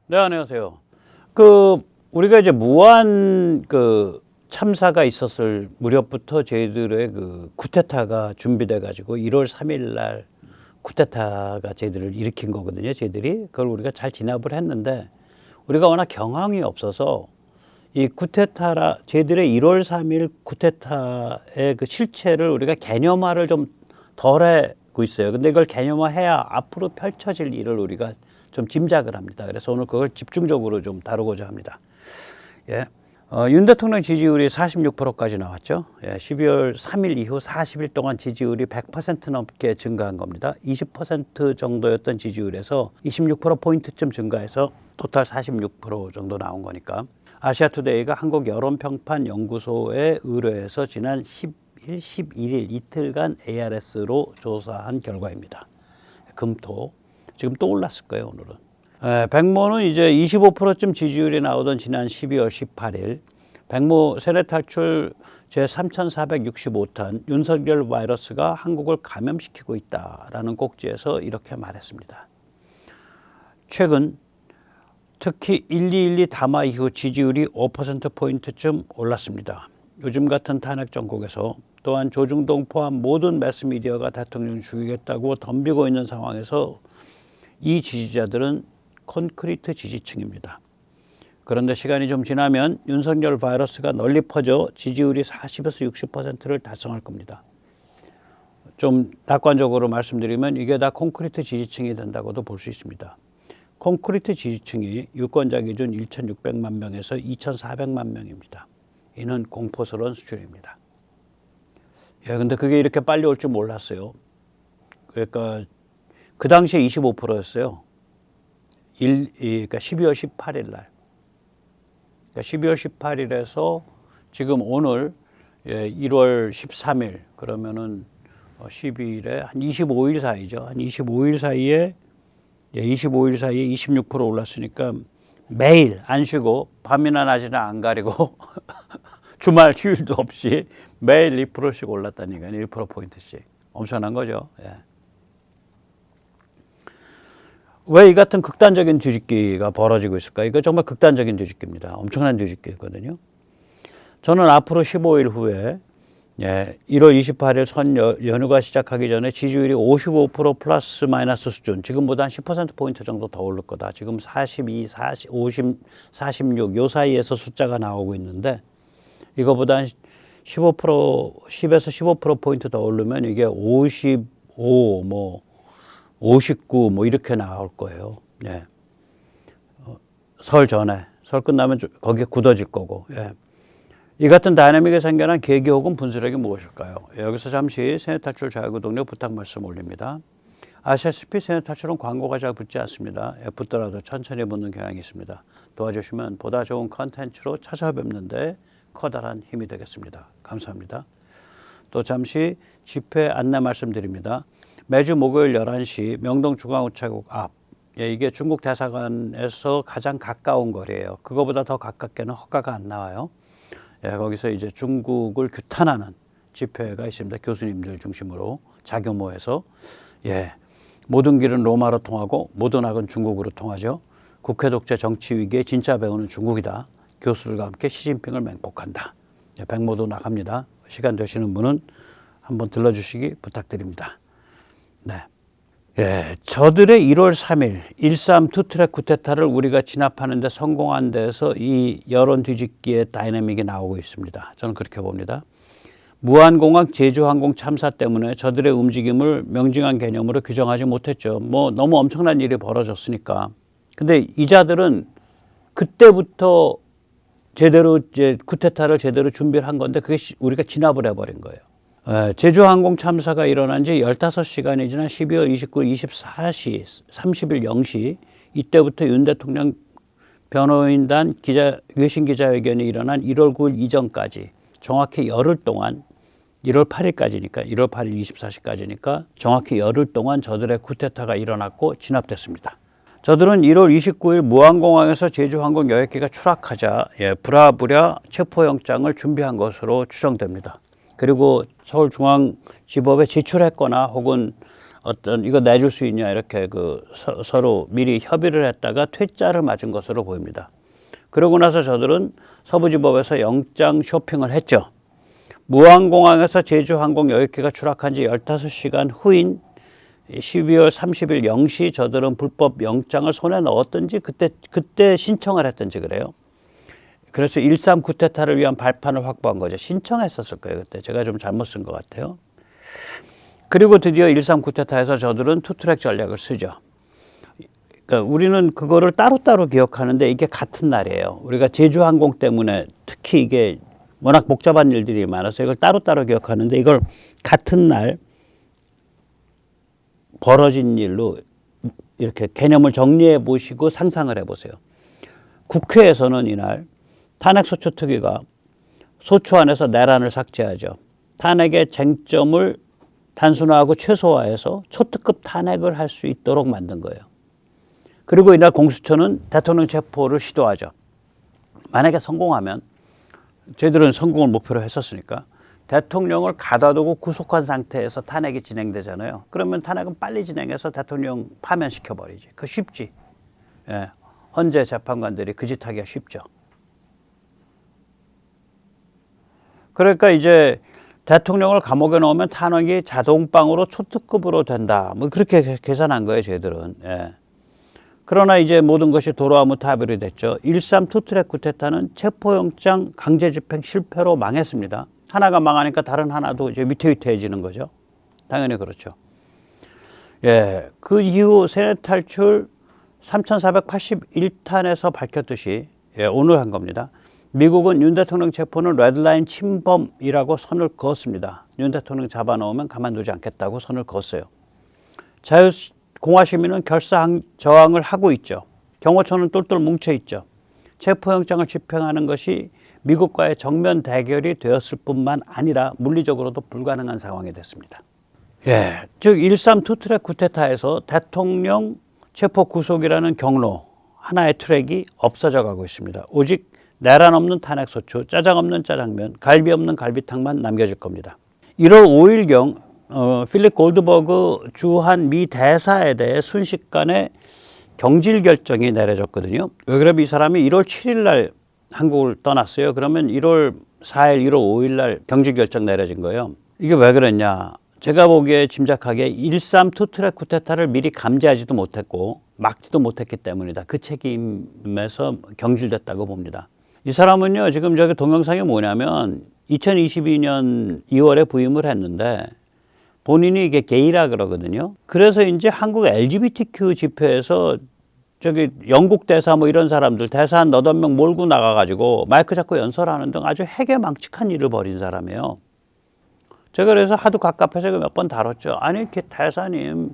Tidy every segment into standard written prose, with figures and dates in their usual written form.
네, 안녕하세요. 우리가 이제 무한 참사가 있었을 무렵부터 저희들의 쿠데타가 준비돼 가지고 1월 3일 날 쿠데타가 저희들을 일으킨 거거든요. 저희들이 그걸 우리가 잘 진압을 했는데 우리가 워낙 경황이 없어서 이 쿠데타라 저희들의 1월 3일 쿠데타의 그 실체를 우리가 개념화를 좀 덜 하고 있어요. 근데 이걸 개념화해야 앞으로 펼쳐질 일을 우리가 좀 짐작을 합니다. 그래서 오늘 그걸 집중적으로 좀 다루고자 합니다. 예. 윤 대통령 지지율이 46%까지 나왔죠. 예, 12월 3일 이후 40일 동안 지지율이 100% 넘게 증가한 겁니다. 20% 정도였던 지지율에서 26%포인트쯤 증가해서 토탈 46% 정도 나온 거니까. 아시아투데이가 한국여론평판연구소에 의뢰해서 지난 10일, 11일 이틀간 ARS로 조사한 결과입니다. 금토. 지금 또 올랐을 거예요, 오늘은. 백모는 이제 25%쯤 지지율이 나오던 지난 12월 18일 백모 세뇌 탈출 제3465탄 윤석열 바이러스가 한국을 감염시키고 있다라는 꼭지에서 이렇게 말했습니다. 최근 특히 1212 담화 이후 지지율이 5%포인트쯤 올랐습니다. 요즘 같은 탄핵 정국에서 또한 조중동 포함 모든 매스미디어가 대통령 죽이겠다고 덤비고 있는 상황에서 이 지지자들은 콘크리트 지지층입니다. 그런데 시간이 좀 지나면 윤석열 바이러스가 널리 퍼져 지지율이 40에서 60%를 달성할 겁니다. 좀 낙관적으로 말씀드리면 이게 다 콘크리트 지지층이 된다고도 볼 수 있습니다. 콘크리트 지지층이 유권자 기준 1,600만 명에서 2,400만 명입니다. 이는 공포스러운 수준입니다. 예, 근데 그게 이렇게 빨리 올 줄 몰랐어요. 그러니까 그 당시에 25%였어요. 그러니까 12월 18일 날. 그러니까 12월 18일에서 지금 오늘 1월 13일 그러면은 12일에 한 25일 사이죠. 한 25일 사이에 26% 올랐으니까 매일 안 쉬고 밤이나 낮이나 안 가리고 주말 휴일도 없이 매일 2%씩 올랐다니까요. 1%포인트씩. 엄청난 거죠. 예. 왜 이 같은 극단적인 뒤집기가 벌어지고 있을까? 이거 정말 극단적인 뒤집기입니다. 엄청난 뒤집기거든요. 저는 앞으로 15일 후에 1월 28일 선 연휴가 시작하기 전에 지지율이 55% 플러스 마이너스 수준, 지금보다 한 10%포인트 정도 더 오를 거다. 지금 42, 40, 50, 46 요 사이에서 숫자가 나오고 있는데 이거보다 한 10에서 15%포인트 더 오르면 이게 55, 59 이렇게 나올 거예요. 예. 설 전에, 설 끝나면 거기에 굳어질 거고. 예. 이 같은 다이내믹이 생겨난 계기 혹은 분수력이 무엇일까요? 여기서 잠시 세뇌 탈출 자유구독료 부탁 말씀 올립니다. 아시다시피 세뇌 탈출은 광고가 잘 붙지 않습니다. 붙더라도 천천히 붙는 경향이 있습니다. 도와주시면 보다 좋은 컨텐츠로 찾아뵙는데 커다란 힘이 되겠습니다. 감사합니다. 또 잠시 집회 안내 말씀드립니다. 매주 목요일 11시 명동중앙우체국 앞, 이게 중국 대사관에서 가장 가까운 거리예요. 그거보다 더 가깝게는 허가가 안 나와요. 거기서 이제 중국을 규탄하는 집회가 있습니다. 교수님들 중심으로 자규모에서. 모든 길은 로마로 통하고 모든 악은 중국으로 통하죠. 국회 독재 정치 위기의 진짜 배우는 중국이다. 교수들과 함께 시진핑을 맹폭한다. 백모도 나갑니다. 시간 되시는 분은 한번 들러주시기 부탁드립니다. 네. 저들의 1월 3일 1.3 투트랙 쿠데타를 우리가 진압하는 데 성공한 데에서 이 여론 뒤집기의 다이내믹이 나오고 있습니다. 저는 그렇게 봅니다. 무한공항 제주항공 참사 때문에 저들의 움직임을 명징한 개념으로 규정하지 못했죠. 너무 엄청난 일이 벌어졌으니까. 근데 이 자들은 그때부터 제대로 이제 쿠데타를 제대로 준비를 한 건데 그게 우리가 진압을 해버린 거예요. 제주항공 참사가 일어난 지 15시간이 지난 12월 29일 24시 30일 0시 이때부터 윤 대통령 변호인단 외신 기자회견이 일어난 1월 9일 이전까지 정확히 열흘 동안 1월 8일까지니까 1월 8일 24시까지니까 정확히 열흘 동안 저들의 쿠데타가 일어났고 진압됐습니다. 저들은 1월 29일 무안공항에서 제주항공 여객기가 추락하자 부랴부랴 체포영장을 준비한 것으로 추정됩니다. 그리고 서울중앙지법에 제출했거나 혹은 어떤 이거 내줄 수 있냐 이렇게 서로 미리 협의를 했다가 퇴짜를 맞은 것으로 보입니다. 그러고 나서 저들은 서부지법에서 영장 쇼핑을 했죠. 무안공항에서 제주항공 여객기가 추락한 지 15시간 후인 12월 30일 0시 저들은 불법 영장을 손에 넣었든지 그때 신청을 했든지 그래요. 그래서 1.3 쿠데타를 위한 발판을 확보한 거죠. 신청했었을 거예요. 그때 제가 좀 잘못 쓴 것 같아요. 그리고 드디어 1.3 쿠데타에서 저들은 투트랙 전략을 쓰죠. 그러니까 우리는 그거를 따로따로 기억하는데 이게 같은 날이에요. 우리가 제주항공 때문에 특히 이게 워낙 복잡한 일들이 많아서 이걸 따로따로 기억하는데 이걸 같은 날 벌어진 일로 이렇게 개념을 정리해 보시고 상상을 해 보세요. 국회에서는 이날 탄핵소추 특위가 소추 안에서 내란을 삭제하죠. 탄핵의 쟁점을 단순화하고 최소화해서 초특급 탄핵을 할 수 있도록 만든 거예요. 그리고 이날 공수처는 대통령 체포를 시도하죠. 만약에 성공하면 저희들은 성공을 목표로 했었으니까 대통령을 가둬두고 구속한 상태에서 탄핵이 진행되잖아요. 그러면 탄핵은 빨리 진행해서 대통령 파면시켜버리지. 그거 쉽지. 예. 헌재 재판관들이 그 짓 하기가 쉽죠. 그러니까 이제 대통령을 감옥에 넣으면 탄핵이 자동방으로 초특급으로 된다. 뭐 그렇게 계산한 거예요, 저희들은. 예. 그러나 이제 모든 것이 도로아무타불이 됐죠. 1.3 투트랙 쿠데타는 체포영장 강제집행 실패로 망했습니다. 하나가 망하니까 다른 하나도 이제 위태위태해지는 거죠. 당연히 그렇죠. 예, 그 이후 세뇌 탈출 3,481탄에서 밝혔듯이 오늘 한 겁니다. 미국은 윤 대통령 체포는 레드라인 침범이라고 선을 그었습니다. 윤 대통령 잡아놓으면 가만두지 않겠다고 선을 그었어요. 공화 시민은 결사 저항을 하고 있죠. 경호처는 똘똘 뭉쳐 있죠. 체포영장을 집행하는 것이 미국과의 정면 대결이 되었을 뿐만 아니라 물리적으로도 불가능한 상황이 됐습니다. 예, 즉 1.3 투트랙 쿠데타에서 대통령 체포 구속이라는 경로 하나의 트랙이 없어져 가고 있습니다. 오직 내란 없는 탄핵소추, 짜장 없는 짜장면, 갈비 없는 갈비탕만 남겨질 겁니다. 1월 5일경 필립 골드버그 주한 미 대사에 대해 순식간에 경질 결정이 내려졌거든요. 왜 그러면 이 사람이 1월 7일 날 한국을 떠났어요. 그러면 1월 4일, 1월 5일 날 경질 결정 내려진 거예요. 이게 왜 그랬냐. 제가 보기에 짐작하기에 1.3 투트랙 쿠데타를 미리 감지하지도 못했고 막지도 못했기 때문이다. 그 책임에서 경질됐다고 봅니다. 이 사람은요, 지금 저기 동영상이 뭐냐면 2022년 2월에 부임을 했는데 본인이 이게 게이라 그러거든요. 그래서 이제 한국 LGBTQ 집회에서 저기 영국 대사 뭐 이런 사람들 대사 한 8명 몰고 나가가지고 마이크 잡고 연설하는 등 아주 해괴망측한 일을 벌인 사람이에요. 제가 그래서 하도 갑갑해서 몇 번 다뤘죠. 아니, 대사님,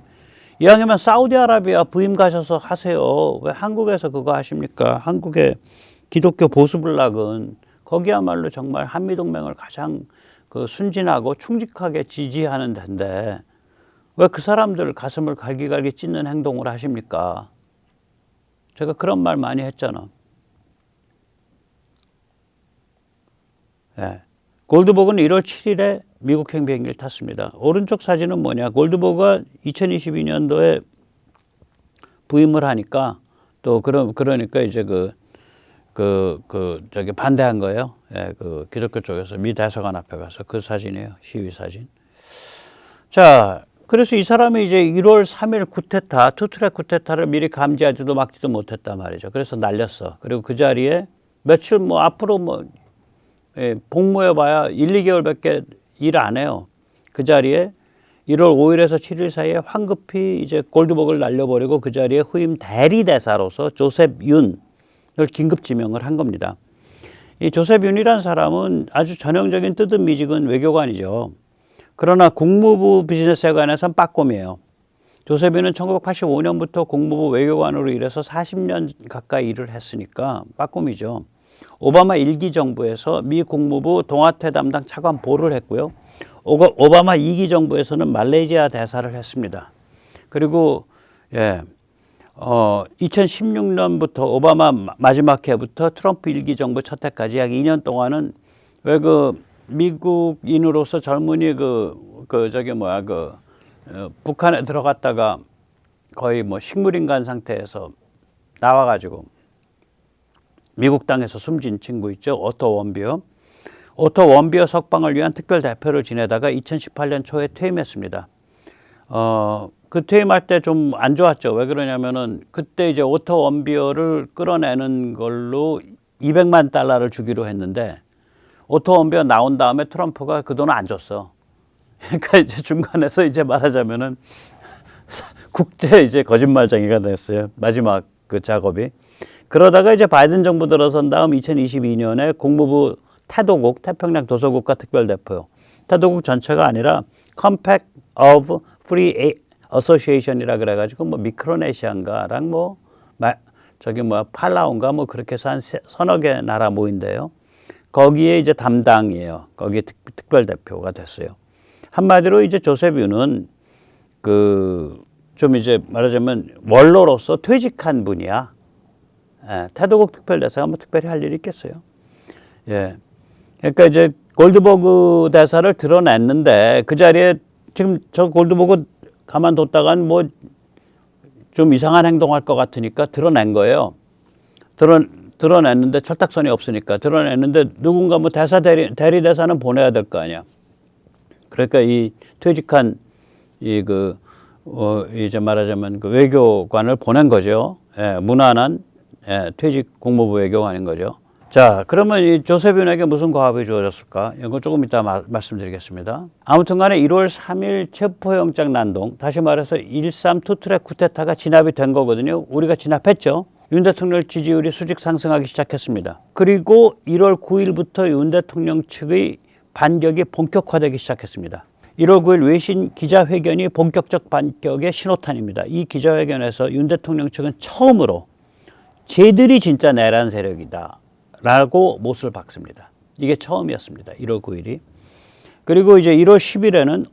이왕이면 사우디아라비아 부임 가셔서 하세요. 왜 한국에서 그거 하십니까? 한국의 기독교 보수블락은 거기야말로 정말 한미동맹을 가장 순진하고 충직하게 지지하는 데인데 왜 그 사람들 가슴을 갈기갈기 찢는 행동을 하십니까? 제가 그런 말 많이 했잖아. 예. 골드버그는 1월 7일에 미국행 비행기를 탔습니다. 오른쪽 사진은 뭐냐? 골드버그가 2022년도에 부임을 하니까 또 그러니까 이제 저기 반대한 거예요. 예, 기독교 쪽에서 미 대사관 앞에 가서 그 사진이에요. 시위 사진. 자, 그래서 이 사람이 이제 1월 3일 쿠데타, 투트랙 쿠데타를 미리 감지하지도 막지도 못했단 말이죠. 그래서 날렸어. 그리고 그 자리에 며칠 앞으로 복무해봐야 1, 2개월밖에 일 안 해요. 그 자리에 1월 5일에서 7일 사이에 황급히 이제 골드버그를 날려버리고 그 자리에 후임 대리 대사로서 조셉 윤을 긴급 지명을 한 겁니다. 이 조셉 윤이라는 사람은 아주 전형적인 뜨뜻미지근 외교관이죠. 그러나 국무부 비즈니스회관에서는 빠꼼이에요. 조셉 윤은 1985년부터 국무부 외교관으로 일해서 40년 가까이 일을 했으니까 빠꼼이죠. 오바마 1기 정부에서 미 국무부 동아태 담당 차관 보를 했고요. 오바마 2기 정부에서는 말레이시아 대사를 했습니다. 그리고 2016년부터 오바마 마지막 해부터 트럼프 1기 정부 첫 해까지 약 2년 동안은 왜 미국인으로서 젊은이 북한에 들어갔다가 거의 뭐 식물인간 상태에서 나와가지고 미국 땅에서 숨진 친구 있죠. 오토 원비어. 오토 원비어 석방을 위한 특별 대표를 지내다가 2018년 초에 퇴임했습니다. 그 퇴임할 때 좀 안 좋았죠. 왜 그러냐면은 그때 이제 오토 원비어를 끌어내는 걸로 200만 달러를 주기로 했는데 오토 원비어 나온 다음에 트럼프가 그 돈을 안 줬어. 그러니까 이제 중간에서 이제 말하자면은 국제 이제 거짓말쟁이가 됐어요. 마지막 그 작업이. 그러다가 이제 바이든 정부 들어선 다음 2022년에 국무부 태도국, 태평양 도서국가 특별대표. 태도국 전체가 아니라 Compact of Free Association이라 그래가지고 뭐 미크로네시아인가랑 뭐 저기 뭐 팔라우인가 뭐 그렇게 해서 한 서너 개 나라 모인데요. 거기에 이제 담당이에요. 거기에 특별대표가 됐어요. 한마디로 이제 조셉 윤은 좀 이제 말하자면 원로로서 퇴직한 분이야. 예, 태도국 특별대사가 뭐 특별히 할 일이 있겠어요. 예. 그러니까 이제 골드버그 대사를 드러냈는데 그 자리에 지금 저 골드버그 가만뒀다간 뭐 좀 이상한 행동할 것 같으니까 드러낸 거예요. 드러냈는데 철딱선이 없으니까 드러냈는데 누군가 뭐 대리 대사는 보내야 될 거 아니야. 그러니까 이 퇴직한 이제 말하자면 그 외교관을 보낸 거죠. 예, 무난한 퇴직 국무부 외교관인 거죠. 자, 그러면 이 조셉 윤에게 무슨 과업이 주어졌을까? 이거 조금 이따 말씀드리겠습니다. 아무튼 간에 1월 3일 체포영장 난동, 다시 말해서 1.3 투트랙 쿠데타가 진압이 된 거거든요. 우리가 진압했죠. 윤 대통령 지지율이 수직 상승하기 시작했습니다. 그리고 1월 9일부터 윤 대통령 측의 반격이 본격화되기 시작했습니다. 1월 9일 외신 기자회견이 본격적 반격의 신호탄입니다. 이 기자회견에서 윤 대통령 측은 처음으로 쟤들이 진짜 내란 세력이다 라고 못을 박습니다. 이게 처음이었습니다. 1월 9일이. 그리고 이제 1월 10일에는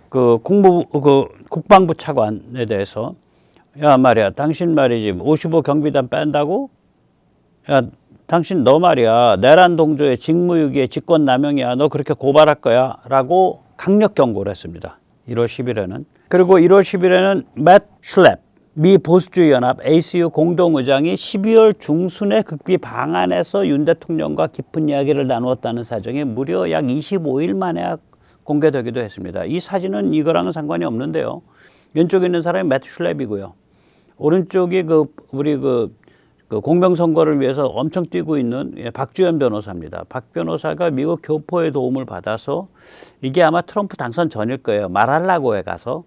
그 국방부 차관에 대해서 야 말이야 당신 말이지 55 경비단 뺀다고? 야 당신 너 말이야 내란 동조의 직무유기의 직권남용이야. 너 그렇게 고발할 거야 라고 강력 경고를 했습니다. 1월 10일에는. 그리고 1월 10일에는 맷 슐랩 미 보수주의 연합 ACU 공동의장이 12월 중순에 극비 방한에서 윤 대통령과 깊은 이야기를 나누었다는 사정이 무려 약 25일 만에 공개되기도 했습니다. 이 사진은 이거랑은 상관이 없는데요. 왼쪽에 있는 사람이 맷 슐랩이고요. 오른쪽이 우리 공명선거를 위해서 엄청 뛰고 있는 박주현 변호사입니다. 박 변호사가 미국 교포의 도움을 받아서 이게 아마 트럼프 당선 전일 거예요. 말하려고에 가서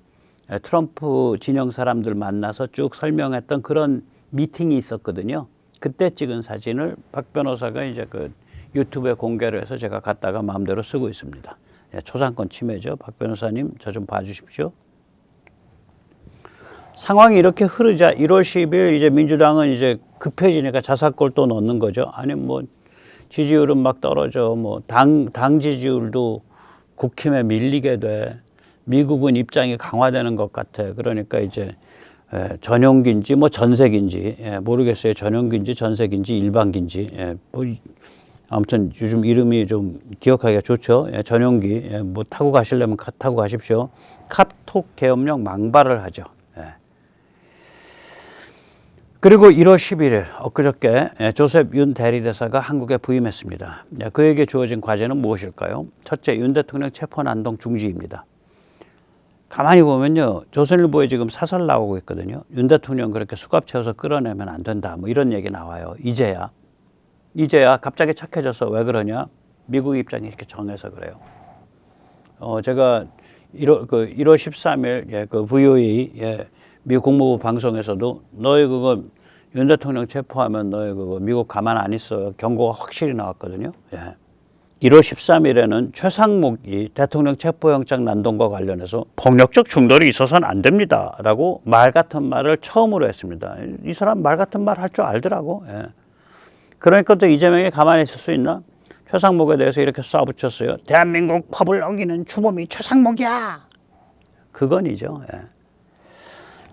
트럼프 진영 사람들 만나서 쭉 설명했던 그런 미팅이 있었거든요. 그때 찍은 사진을 박 변호사가 이제 그 유튜브에 공개를 해서 제가 갖다가 마음대로 쓰고 있습니다. 초상권 침해죠. 박 변호사님 저 좀 봐주십시오. 상황이 이렇게 흐르자 1월 10일 이제 민주당은 이제 급해지니까 자살골 또 넣는 거죠. 아니 뭐 지지율은 막 떨어져. 뭐 당 지지율도 국힘에 밀리게 돼. 미국은 입장이 강화되는 것 같아. 그러니까 이제 전용기인지 뭐 전세기인지 모르겠어요. 전용기인지 전세기인지 일반기인지 뭐 아무튼 요즘 이름이 좀 기억하기가 좋죠. 전용기 뭐 타고 가시려면 타고 가십시오. 카톡 계엄령 망발을 하죠. 그리고 1월 11일 엊그저께 조셉 윤 대리대사가 한국에 부임했습니다. 그에게 주어진 과제는 무엇일까요? 첫째, 윤 대통령 체포난동 중지입니다. 가만히 보면요. 조선일보에 지금 사설 나오고 있거든요. 윤 대통령 그렇게 수갑 채워서 끌어내면 안 된다. 뭐 이런 얘기 나와요. 이제야 갑자기 착해져서 왜 그러냐? 미국 입장이 이렇게 정해서 그래요. 제가 1월 13일 그 VOA 미국 국무부 방송에서도 너희 그거 윤 대통령 체포하면 너희 그거 미국 가만 안 있어 경고가 확실히 나왔거든요. 1월 13일에는 최상목이 대통령 체포영장 난동과 관련해서 폭력적 충돌이 있어서는 안 됩니다 라고 말 같은 말을 처음으로 했습니다. 이 사람 말 같은 말 할 줄 알더라고. 그러니까 또 이재명이 가만히 있을 수 있나? 최상목에 대해서 이렇게 쏴붙였어요. 대한민국 법을 어기는 주범이 최상목이야. 그건이죠.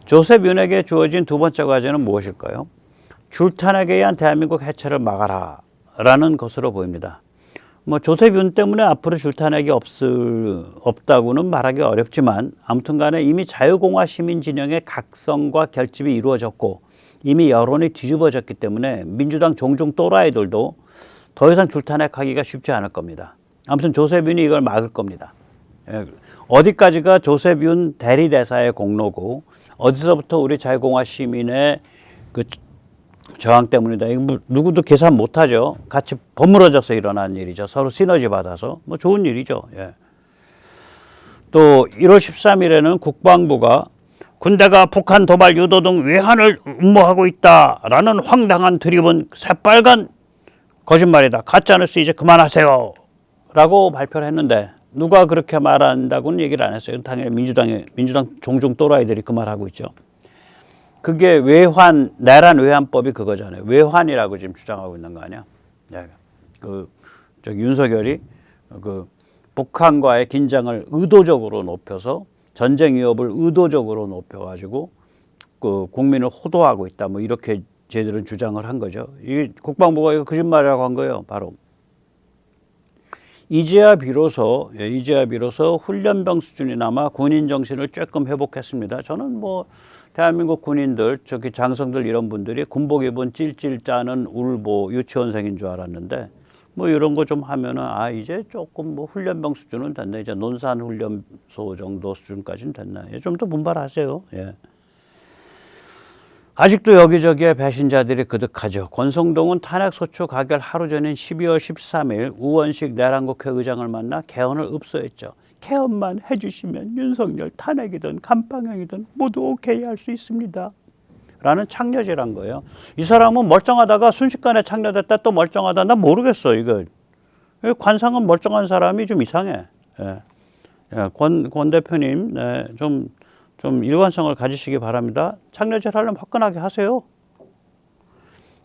조셉 윤에게 주어진 두 번째 과제는 무엇일까요? 줄탄핵에 의한 대한민국 해체를 막아라 라는 것으로 보입니다. 뭐 조셉 윤 때문에 앞으로 줄타내기 없다고는 말하기 어렵지만 아무튼 간에 이미 자유공화 시민 진영의 각성과 결집이 이루어졌고 이미 여론이 뒤집어졌기 때문에 민주당 종중 또라이들도 더 이상 줄타내기가 쉽지 않을 겁니다. 아무튼 조셉 윤이 이걸 막을 겁니다. 어디까지가 조셉 윤 대리대사의 공로고 어디서부터 우리 자유공화 시민의 그 저항 때문이다. 이거 뭐 누구도 계산 못하죠. 같이 버무러져서 일어난 일이죠. 서로 시너지 받아서 뭐 좋은 일이죠. 예. 또 1월 13일에는 국방부가 군대가 북한 도발 유도 등 외환을 음모하고 있다라는 황당한 드립은 새빨간 거짓말이다. 가짜뉴스 이제 그만하세요. 라고 발표를 했는데 누가 그렇게 말한다고는 얘기를 안 했어요. 당연히 민주당 종중 또라이들이 그 말하고 있죠. 그게 내란 외환법이 그거잖아요. 외환이라고 지금 주장하고 있는 거 아니야? 네. 윤석열이 북한과의 긴장을 의도적으로 높여서 전쟁 위협을 의도적으로 높여가지고 국민을 호도하고 있다. 뭐 이렇게 쟤들은 주장을 한 거죠. 이 국방부가 이거 거짓말이라고 한 거예요. 바로. 이제야 비로소 훈련병 수준이나마 군인 정신을 조금 회복했습니다. 저는 뭐 대한민국 군인들, 저기 장성들 이런 분들이 군복 입은 찔찔 짜는 울보 유치원생인 줄 알았는데 뭐 이런 거 좀 하면은 이제 조금 뭐 훈련병 수준은 됐네. 이제 논산훈련소 정도 수준까지는 됐나. 좀 더 분발하세요. 예. 아직도 여기저기에 배신자들이 그득하죠. 권성동은 탄핵소추 가결 하루 전인 12월 13일 우원식 내란국회 의장을 만나 개헌을 읍소했죠. 개헌만 해주시면 윤석열 탄핵이든 감방형이든 모두 오케이 할 수 있습니다. 라는 창녀질한 거예요. 이 사람은 멀쩡하다가 순식간에 창녀됐다 또 멀쩡하다. 나 모르겠어 이거. 관상은 멀쩡한 사람이 좀 이상해. 예. 예, 권 대표님 네, 좀 일관성을 가지시기 바랍니다. 창녀질 하려면 화끈하게 하세요.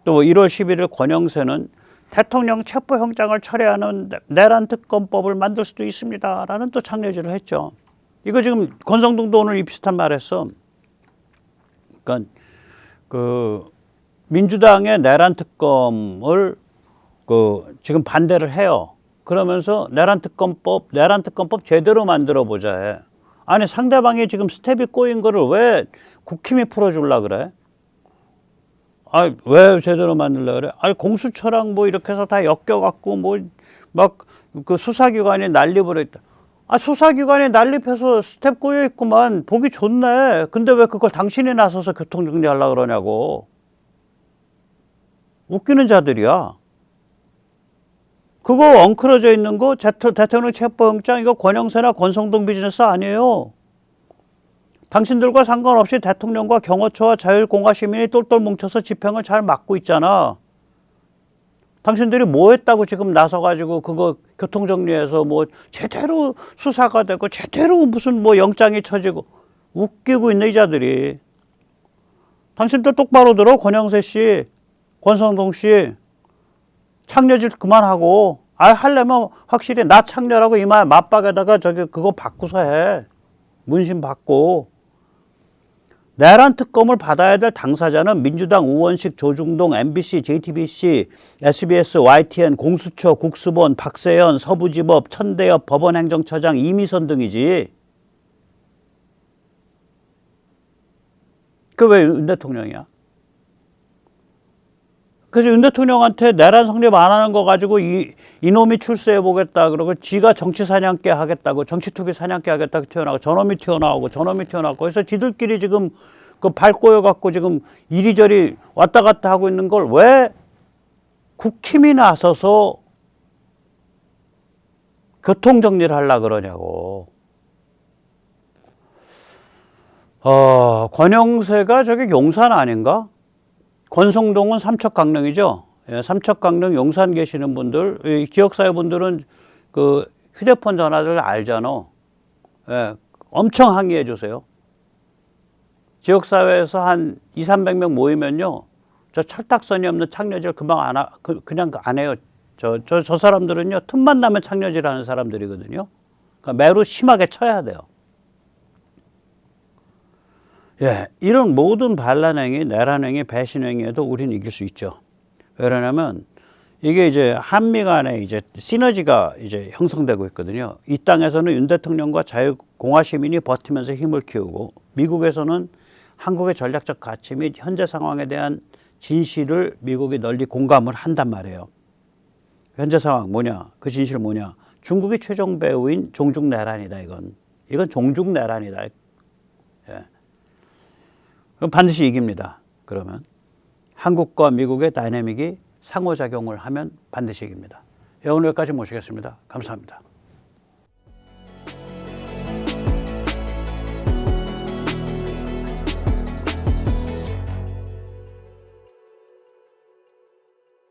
또 1월 11일 권영세는 대통령 체포영장을 철회하는 내란특검법을 만들 수도 있습니다. 라는 또 창녀질을 했죠. 이거 지금 권성동도 오늘 이 비슷한 말 했어. 그러니까 민주당의 내란특검을 지금 반대를 해요. 그러면서 내란특검법 제대로 만들어 보자 해. 아니 상대방이 지금 스텝이 꼬인 거를 왜 국힘이 풀어주려 그래? 왜 제대로 만들려 그래? 공수처랑 뭐 이렇게 해서 다 엮여갖고 뭐 막 그 수사기관이 난립을 했다. 수사기관이 난립해서 스텝 꼬여 있구만. 보기 좋네. 근데 왜 그걸 당신이 나서서 교통정리하려고 그러냐고. 웃기는 자들이야. 그거 엉클어져 있는 거 대통령 체포영장 이거 권영세나 권성동 비즈니스 아니에요. 당신들과 상관없이 대통령과 경호처와 자유공화 시민이 똘똘 뭉쳐서 집행을 잘 막고 있잖아. 당신들이 뭐 했다고 지금 나서가지고 그거 교통정리해서 뭐 제대로 수사가 되고 제대로 무슨 뭐 영장이 쳐지고 웃기고 있는 이 자들이. 당신들 똑바로 들어. 권영세 씨, 권성동 씨. 창녀질 그만하고 하려면 확실히 나 창녀라고 이마에 맞박에다가 그거 바꾸서 해. 문신 받고. 내란 특검을 받아야 될 당사자는 민주당 우원식, 조중동, MBC, JTBC, SBS, YTN, 공수처, 국수본, 박세현, 서부지법, 천대엽, 법원행정처장, 이미선 등이지. 그 왜 윤 대통령이야? 그래서 윤 대통령한테 내란 성립 안 하는 거 가지고 이놈이 출세해 보겠다 그러고 지가 정치 사냥개 하겠다고 정치 투기 사냥개 하겠다고 튀어나오고 저놈이 튀어나오고 그래서 지들끼리 지금 그 발 꼬여 갖고 지금 이리저리 왔다 갔다 하고 있는 걸 왜 국힘이 나서서 교통 정리를 하려고 그러냐고. 권영세가 저게 용산 아닌가? 권성동은 삼척강릉이죠. 예, 삼척강릉 용산 계시는 분들, 지역사회 분들은 그 휴대폰 전화들 알잖아. 예, 엄청 항의해 주세요. 지역사회에서 한 200~300명 모이면요. 저 철딱선이 없는 창녀질 그냥 안 해요. 저 사람들은요. 틈만 나면 창녀질 하는 사람들이거든요. 그러니까 매우 심하게 쳐야 돼요. 예, 이런 모든 반란행위, 내란행위, 배신행위에도 우리는 이길 수 있죠. 왜냐하면 이게 이제 한미 간에 이제 시너지가 이제 형성되고 있거든요. 이 땅에서는 윤 대통령과 자유공화 시민이 버티면서 힘을 키우고, 미국에서는 한국의 전략적 가치 및 현재 상황에 대한 진실을 미국이 널리 공감을 한단 말이에요. 현재 상황 뭐냐? 그 진실 뭐냐? 중국이 최종 배후인 종중내란이다. 이건 종중내란이다. 예. 그럼 반드시 이깁니다. 그러면 한국과 미국의 다이내믹이 상호작용을 하면 반드시 이깁니다. 오늘 여기까지 모시겠습니다. 감사합니다.